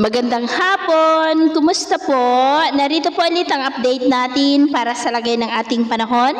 Magandang hapon! Kumusta po? Narito po ulit ang update natin para sa lagay ng ating panahon.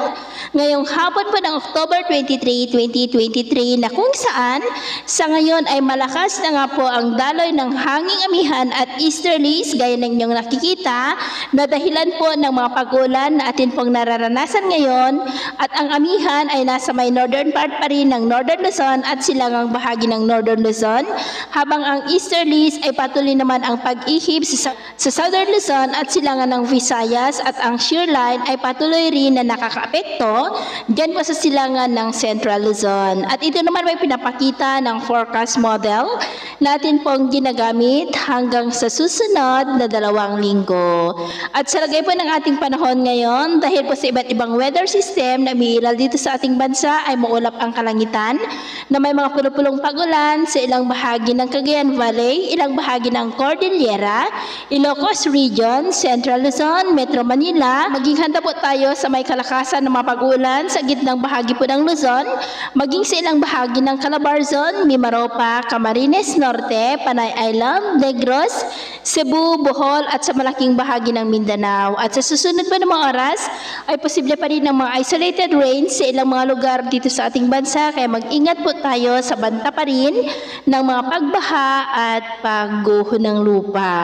Ngayong hapon po ng October 23, 2023 na kung saan sa ngayon ay malakas na nga po ang daloy ng hanging amihan at easterlies gaya ng inyong nakikita na dahilan po ng mga pag-ulan na atin pong nararanasan ngayon at ang amihan ay nasa may northern part pa rin ng Northern Luzon at silangang bahagi ng Northern Luzon habang ang easterlies ay patuloy naman ang pag-ihip sa Southern Luzon at silangan ng Visayas at ang shear line ay patuloy rin na nakakaapekto dyan po sa silangan ng Central Luzon. At ito naman may pinapakita ng forecast model natin pong ginagamit hanggang sa susunod na 2 linggo. At sa lagay po ng ating panahon ngayon, dahil po sa iba't ibang weather system na umiiral dito sa ating bansa ay maulap ang kalangitan na may mga pulupulong pag-ulan sa ilang bahagi ng Cagayan Valley, ilang bahagi ng Cordillera, Ilocos Region, Central Luzon, Metro Manila. Maging handa po tayo sa may kalakasan ng mga pag-ulan sa gitnang bahagi po ng Luzon, maging sa ilang bahagi ng Calabarzon, Mimaropa, Camarines Norte, Panay Island, Negros, Cebu, Bohol at sa malaking bahagi ng Mindanao. At sa susunod pa ng mga oras ay posible pa rin ng mga isolated rains sa ilang mga lugar dito sa ating bansa kaya mag-ingat po tayo sa banta pa rin ng mga pagbaha at pagguho ng lupa.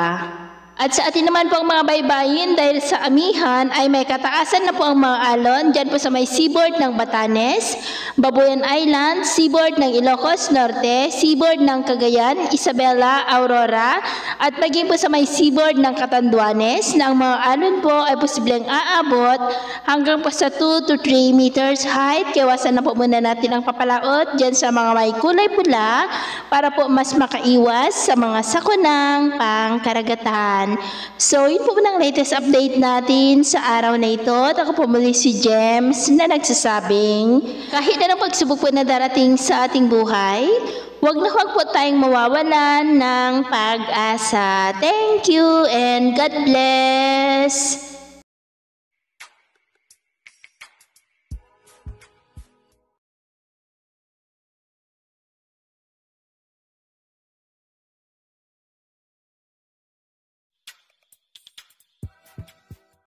At sa atin naman po ang mga baybayin dahil sa amihan ay may kataasan na po ang mga alon dyan po sa may seaboard ng Batanes, Babuyan Island, seaboard ng Ilocos Norte, seaboard ng Cagayan, Isabela, Aurora at maging po sa may seaboard ng Catanduanes na ang mga alon po ay posibleng aabot hanggang po sa 2 to 3 meters height. Kaiwasan na po muna natin ang papalaot dyan sa mga may kulay pula para po mas makaiwas sa mga sakunang pangkaragatan. So, yun po ng latest update natin sa araw na ito. At ako po muli si Gems na nagsasabing, kahit anong pagsubok po na darating sa ating buhay, huwag po tayong mawawalan ng pag-asa. Thank you and God bless!